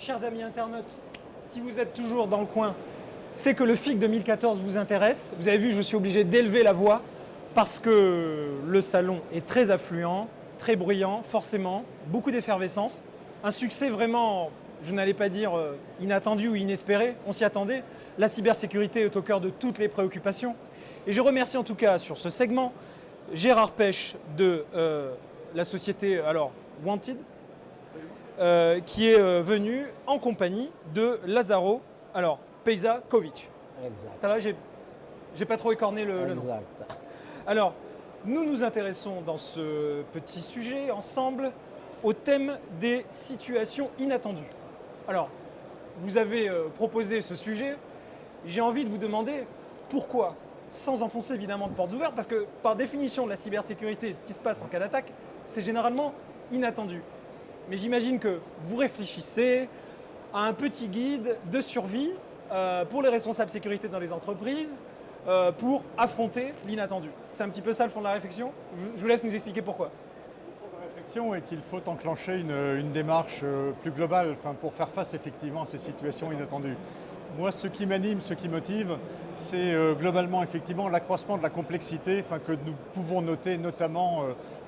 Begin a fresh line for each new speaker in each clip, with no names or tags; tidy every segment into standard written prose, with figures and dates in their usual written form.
chers amis internautes, si vous êtes toujours dans le coin, c'est que le FIC 2014 vous intéresse. Vous avez vu, je suis obligé d'élever la voix parce que le salon est très affluent, très bruyant, forcément, beaucoup d'effervescence. Un succès vraiment, je n'allais pas dire inattendu ou inespéré, on s'y attendait. La cybersécurité est au cœur de toutes les préoccupations. Et je remercie en tout cas sur ce segment Gérard Pêche de la société Wanted, qui est venu en compagnie de Lazaro Pejzakovic.
Exact.
Ça va, j'ai pas trop écorné le nom.
Exact.
Alors, nous nous intéressons dans ce petit sujet ensemble au thème des situations inattendues. Alors, vous avez proposé ce sujet, j'ai envie de vous demander pourquoi, sans enfoncer évidemment de portes ouvertes, parce que par définition de la cybersécurité, ce qui se passe en cas d'attaque, c'est généralement inattendu. Mais j'imagine que vous réfléchissez à un petit guide de survie pour les responsables sécurité dans les entreprises, pour affronter l'inattendu. C'est un petit peu ça le fond de la réflexion. Je vous laisse nous expliquer pourquoi.
Le fond de la réflexion est qu'il faut enclencher une démarche plus globale pour faire face effectivement à ces situations inattendues. Moi, ce qui m'anime, ce qui motive, c'est globalement effectivement l'accroissement de la complexité que nous pouvons noter notamment,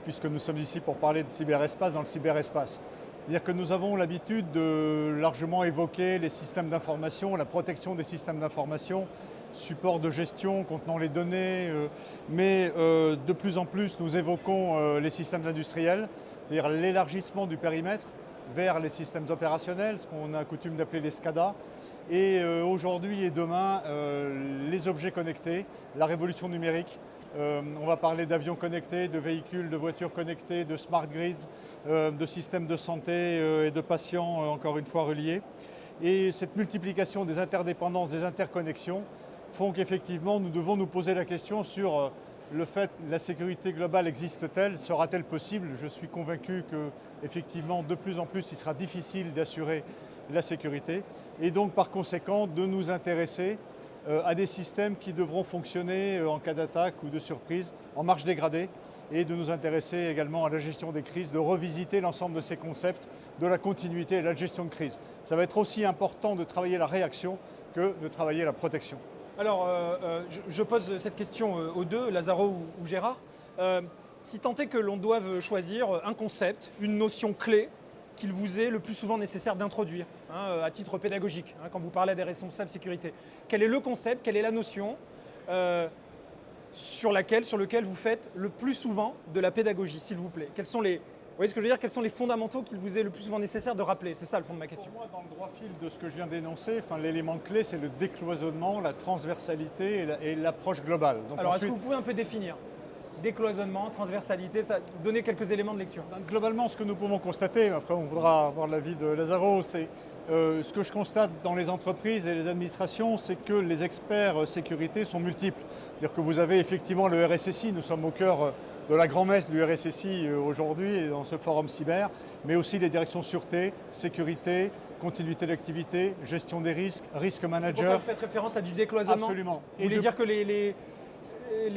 puisque nous sommes ici pour parler de cyberespace, dans le cyberespace. C'est-à-dire que nous avons l'habitude de largement évoquer les systèmes d'information, la protection des systèmes d'information, support de gestion contenant les données, mais de plus en plus nous évoquons les systèmes industriels, c'est-à-dire l'élargissement du périmètre vers les systèmes opérationnels, ce qu'on a coutume d'appeler les SCADA, et aujourd'hui et demain les objets connectés, la révolution numérique. On va parler d'avions connectés, de véhicules, de voitures connectées, de smart grids, de systèmes de santé et de patients encore une fois reliés. Et cette multiplication des interdépendances, des interconnexions font qu'effectivement nous devons nous poser la question sur le fait la sécurité globale existe-t-elle, sera-t-elle possible? Je suis convaincu que effectivement de plus en plus il sera difficile d'assurer la sécurité et donc par conséquent de nous intéresser à des systèmes qui devront fonctionner en cas d'attaque ou de surprise en marche dégradée et de nous intéresser également à la gestion des crises, de revisiter l'ensemble de ces concepts de la continuité et de la gestion de crise. Ça va être aussi important de travailler la réaction que de travailler la protection.
Alors, je pose cette question aux deux, Lazaro ou Gérard. Si tant est que l'on doive choisir un concept, une notion clé qu'il vous est le plus souvent nécessaire d'introduire, à titre pédagogique, quand vous parlez des responsables sécurité. Quel est le concept, quelle est la notion sur lequel vous faites le plus souvent de la pédagogie, s'il vous plaît? Quels sont les, vous voyez ce que je veux dire? Quels sont les fondamentaux qu'il vous est le plus souvent nécessaire de rappeler? C'est ça le fond de ma question.
Pour moi, dans le droit fil de ce que je viens d'énoncer, l'élément clé, c'est le décloisonnement, la transversalité et l'approche globale. Donc
alors, est-ce que vous pouvez un peu définir décloisonnement, transversalité, ça, donner quelques éléments de lecture?
Globalement, ce que nous pouvons constater, après on voudra avoir l'avis de Lazaro, c'est ce que je constate dans les entreprises et les administrations, c'est que les experts sécurité sont multiples. C'est-à-dire que vous avez effectivement le RSSI, nous sommes au cœur de la grand-messe du RSSI aujourd'hui dans ce forum cyber, mais aussi les directions sûreté, sécurité, continuité d'activité, gestion des risques, risk manager.
C'est pour ça que vous faites référence à du décloisonnement?
Absolument.
Vous voulez dire que les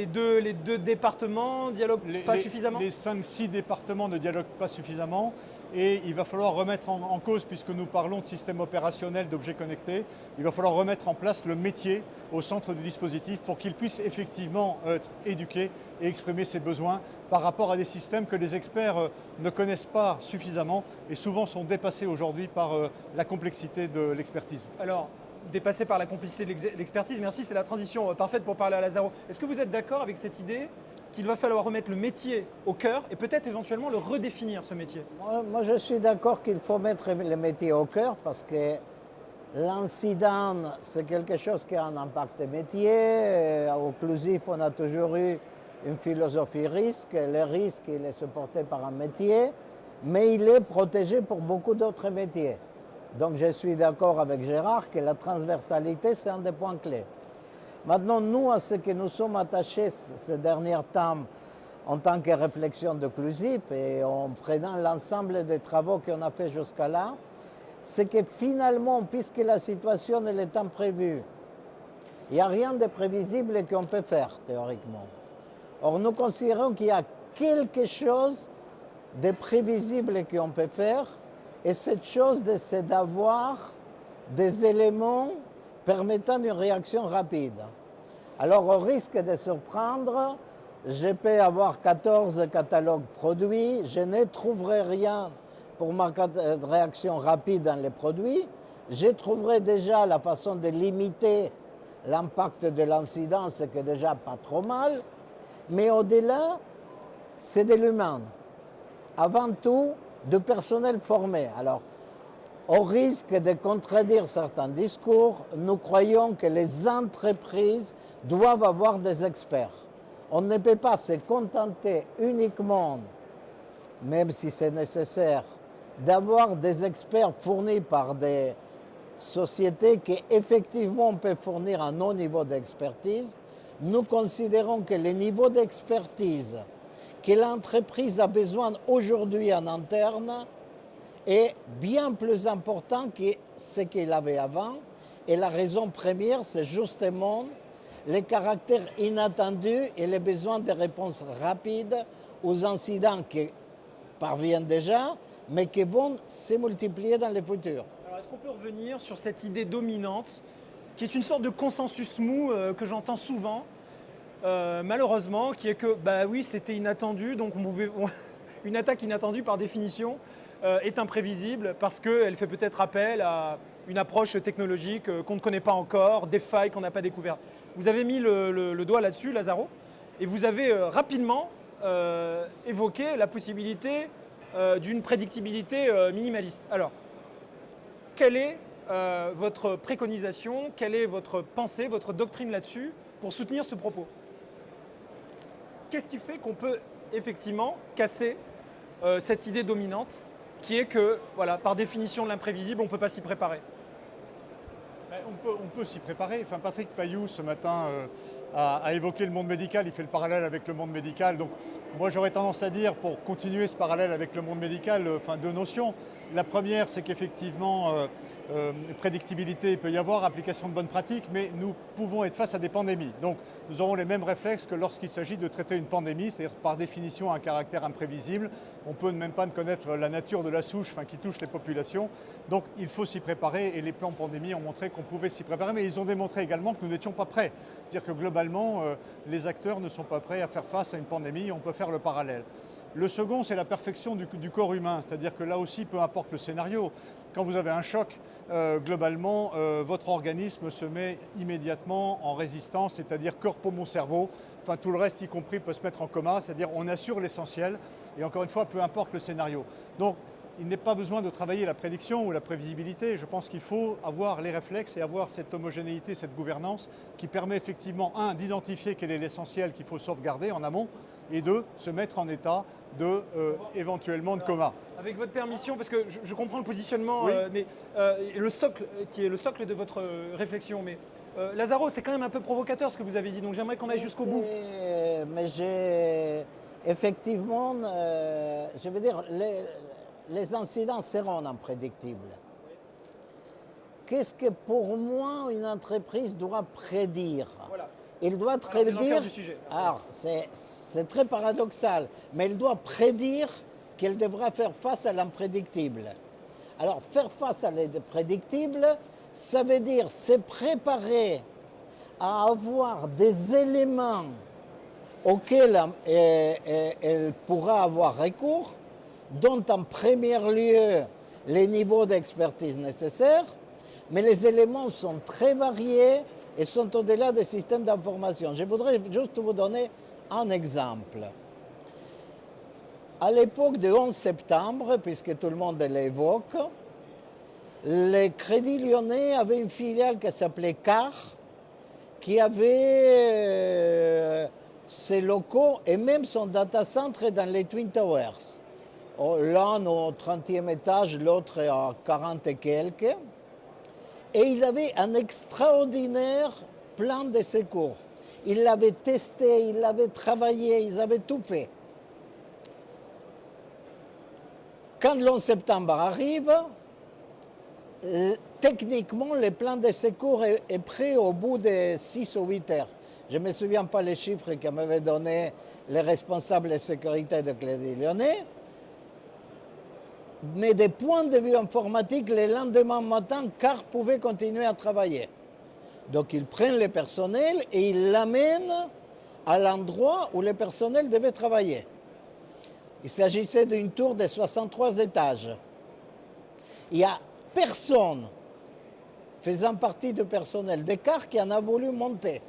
deux départements dialoguent pas suffisamment?
Les 5-6 départements ne dialoguent pas suffisamment et il va falloir remettre en cause, puisque nous parlons de système opérationnel, d'objets connectés, il va falloir remettre en place le métier au centre du dispositif pour qu'il puisse effectivement être éduqué et exprimer ses besoins par rapport à des systèmes que les experts ne connaissent pas suffisamment et souvent sont dépassés aujourd'hui par la complexité de l'expertise.
Alors, dépassé par la complicité de l'expertise, merci, c'est la transition parfaite pour parler à Lazaro. Est-ce que vous êtes d'accord avec cette idée qu'il va falloir remettre le métier au cœur et peut-être éventuellement le redéfinir, ce métier?
Moi, je suis d'accord qu'il faut mettre le métier au cœur parce que l'incident, c'est quelque chose qui a un impact métier. Occlusif, on a toujours eu une philosophie risque. Le risque, il est supporté par un métier, mais il est protégé pour beaucoup d'autres métiers. Donc je suis d'accord avec Gérard que la transversalité, c'est un des points clés. Maintenant, nous, à ce que nous sommes attachés ces derniers temps en tant que réflexion d'occlusif et en prenant l'ensemble des travaux qu'on a fait jusqu'à là, c'est que finalement, puisque la situation elle est imprévue, il n'y a rien de prévisible qu'on peut faire théoriquement. Or, nous considérons qu'il y a quelque chose de prévisible qu'on peut faire Et cette chose, c'est d'avoir des éléments permettant une réaction rapide. Alors, au risque de surprendre, je peux avoir 14 catalogues produits, je ne trouverai rien pour ma réaction rapide dans les produits. Je trouverai déjà la façon de limiter l'impact de l'incident, ce qui est déjà pas trop mal. Mais au-delà, c'est de l'humain. Avant tout, du personnel formé. Alors, au risque de contredire certains discours, nous croyons que les entreprises doivent avoir des experts. On ne peut pas se contenter uniquement, même si c'est nécessaire, d'avoir des experts fournis par des sociétés qui effectivement peuvent fournir un haut niveau d'expertise. Nous considérons que le niveau d'expertise que l'entreprise a besoin aujourd'hui en interne est bien plus important que ce qu'il avait avant. Et la raison première, c'est justement les caractères inattendus et les besoins de réponses rapides aux incidents qui parviennent déjà, mais qui vont se multiplier dans le futur.
Alors, est-ce qu'on peut revenir sur cette idée dominante, qui est une sorte de consensus mou que j'entends souvent, malheureusement, qui est que, bah oui, c'était inattendu, donc une attaque inattendue par définition est imprévisible parce qu'elle fait peut-être appel à une approche technologique qu'on ne connaît pas encore, des failles qu'on n'a pas découvertes. Vous avez mis le doigt là-dessus, Lazaro, et vous avez rapidement évoqué la possibilité d'une prédictibilité minimaliste. Alors, quelle est votre préconisation, quelle est votre pensée, votre doctrine là-dessus pour soutenir ce propos? Qu'est-ce qui fait qu'on peut effectivement casser cette idée dominante qui est que, voilà, par définition de l'imprévisible, on ne peut pas s'y préparer?
On peut s'y préparer. Enfin, Patrick Payoux, ce matin, a évoqué le monde médical. Il fait le parallèle avec le monde médical. Donc, moi, j'aurais tendance à dire, pour continuer ce parallèle avec le monde médical, deux notions. La première, c'est qu'effectivement, prédictibilité, il peut y avoir, application de bonnes pratiques, mais nous pouvons être face à des pandémies. Donc, nous aurons les mêmes réflexes que lorsqu'il s'agit de traiter une pandémie, c'est-à-dire par définition un caractère imprévisible. On peut même pas connaître la nature de la souche qui touche les populations. Donc, il faut s'y préparer et les plans pandémie ont montré qu'on pouvait s'y préparer, mais ils ont démontré également que nous n'étions pas prêts. C'est-à-dire que globalement, les acteurs ne sont pas prêts à faire face à une pandémie, on peut faire le parallèle. Le second, c'est la perfection du corps humain, c'est-à-dire que là aussi, peu importe le scénario, quand vous avez un choc, globalement, votre organisme se met immédiatement en résistance, c'est-à-dire corps, poumon, cerveau, enfin tout le reste y compris peut se mettre en coma, c'est-à-dire on assure l'essentiel, et encore une fois, peu importe le scénario. Donc, il n'est pas besoin de travailler la prédiction ou la prévisibilité. Je pense qu'il faut avoir les réflexes et avoir cette homogénéité, cette gouvernance qui permet effectivement, un, d'identifier quel est l'essentiel qu'il faut sauvegarder en amont, et deux, se mettre en état de éventuellement de coma.
Avec votre permission, parce que je comprends le positionnement,
oui.
Mais le socle, qui est le socle de votre réflexion, mais Lazaro, c'est quand même un peu provocateur ce que vous avez dit, donc j'aimerais qu'on aille jusqu'au bout.
Mais j'ai effectivement, je veux dire, les incidents seront imprédictibles. Qu'est-ce que pour moi une entreprise doit prédire?
Voilà.
Il doit prédire. Alors, c'est très paradoxal, mais il doit prédire qu'elle devra faire face à l'imprédictible. Alors, faire face à l'imprédictible, ça veut dire se préparer à avoir des éléments auxquels elle pourra avoir recours, dont en premier lieu les niveaux d'expertise nécessaires, mais les éléments sont très variés et sont au-delà des systèmes d'information. Je voudrais juste vous donner un exemple. À l'époque du 11 septembre, puisque tout le monde l'évoque, le Crédit Lyonnais avait une filiale qui s'appelait CAR, qui avait ses locaux et même son data center dans les Twin Towers. L'un au 30e étage, l'autre à 40 et quelques. Et il avait un extraordinaire plan de secours. Il l'avait testé, il l'avait travaillé, ils avaient tout fait. Quand le 11 septembre arrive, techniquement, le plan de secours est prêt au bout de 6 ou 8 heures. Je ne me souviens pas les chiffres que m'avaient donné les responsables de sécurité de Crédit Lyonnais. mais des points de vue informatiques, le lendemain matin, CAR pouvait continuer à travailler. Donc ils prennent le personnel et ils l'amènent à l'endroit où le personnel devait travailler. Il s'agissait d'une tour de 63 étages. Il n'y a personne faisant partie du personnel de CAR qui en a voulu monter.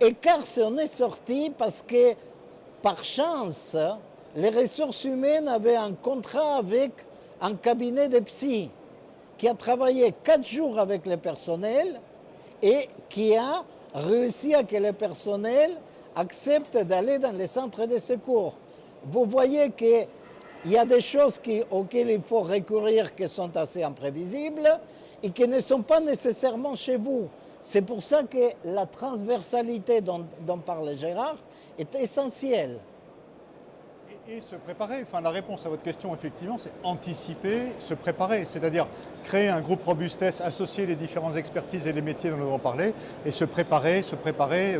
Et CAR s'en est sorti parce que, par chance, les ressources humaines avaient un contrat avec un cabinet de psy qui a travaillé 4 jours avec le personnel et qui a réussi à que le personnel accepte d'aller dans les centres de secours. Vous voyez qu'il y a des choses auxquelles il faut recourir qui sont assez imprévisibles et qui ne sont pas nécessairement chez vous. C'est pour ça que la transversalité dont parlait Gérard est essentielle.
Et se préparer, enfin la réponse à votre question effectivement c'est anticiper, se préparer, c'est-à-dire créer un groupe robustesse, associer les différentes expertises et les métiers dont nous avons parlé et se préparer,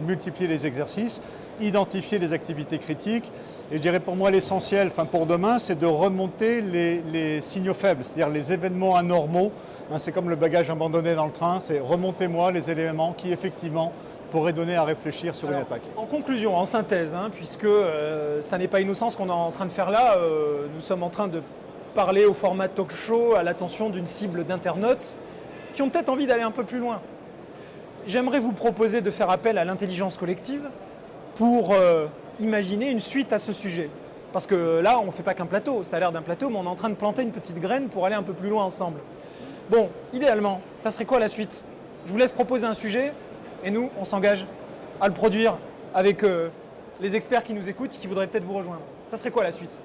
multiplier les exercices, identifier les activités critiques et je dirais pour moi l'essentiel, enfin pour demain, c'est de remonter les signaux faibles, c'est-à-dire les événements anormaux, c'est comme le bagage abandonné dans le train, c'est remontez-moi les éléments qui effectivement pourrait donner à réfléchir sur une attaque.
En conclusion, en synthèse, puisque ça n'est pas innocent ce qu'on est en train de faire là, nous sommes en train de parler au format talk show à l'attention d'une cible d'internautes qui ont peut-être envie d'aller un peu plus loin. J'aimerais vous proposer de faire appel à l'intelligence collective pour imaginer une suite à ce sujet. Parce que là, on ne fait pas qu'un plateau, ça a l'air d'un plateau, mais on est en train de planter une petite graine pour aller un peu plus loin ensemble. Bon, idéalement, ça serait quoi la suite? Je vous laisse proposer un sujet. Et nous, on s'engage à le produire avec les experts qui nous écoutent, qui voudraient peut-être vous rejoindre. Ça serait quoi la suite?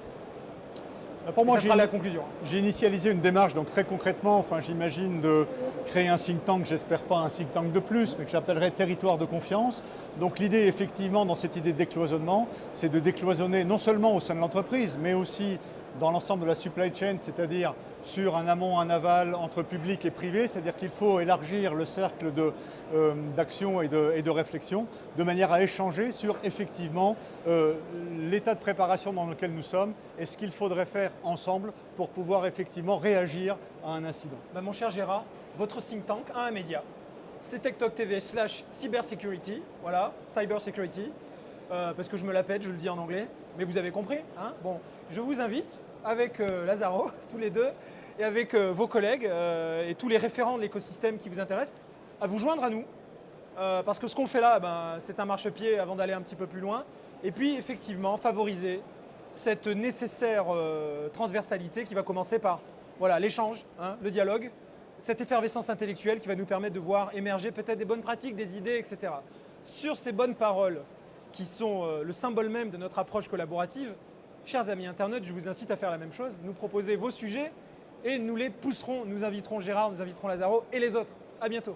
Pour moi,
ça sera la conclusion.
J'ai initialisé une démarche, donc très concrètement, j'imagine de créer un think tank, j'espère pas un think tank de plus, mais que j'appellerais territoire de confiance. Donc l'idée, effectivement, dans cette idée de décloisonnement, c'est de décloisonner non seulement au sein de l'entreprise, mais aussi dans l'ensemble de la supply chain, c'est-à-dire sur un amont, un aval, entre public et privé, c'est-à-dire qu'il faut élargir le cercle d'action et de réflexion, de manière à échanger sur effectivement l'état de préparation dans lequel nous sommes et ce qu'il faudrait faire ensemble pour pouvoir effectivement réagir à un incident.
Mon cher Gérard, votre think tank a un média. C'est TechTalk TV/cybersecurity, voilà, cybersecurity, parce que je me la pète, je le dis en anglais, mais vous avez compris, Bon, je vous invite avec Lazaro, tous les deux, et avec vos collègues et tous les référents de l'écosystème qui vous intéressent, à vous joindre à nous. Parce que ce qu'on fait là, c'est un marchepied avant d'aller un petit peu plus loin. Et puis, effectivement, favoriser cette nécessaire transversalité qui va commencer par l'échange, le dialogue, cette effervescence intellectuelle qui va nous permettre de voir émerger peut-être des bonnes pratiques, des idées, etc. Sur ces bonnes paroles qui sont le symbole même de notre approche collaborative, chers amis internautes, je vous incite à faire la même chose, nous proposer vos sujets et nous les pousserons, nous inviterons Gérard, nous inviterons Lazaro et les autres. À bientôt.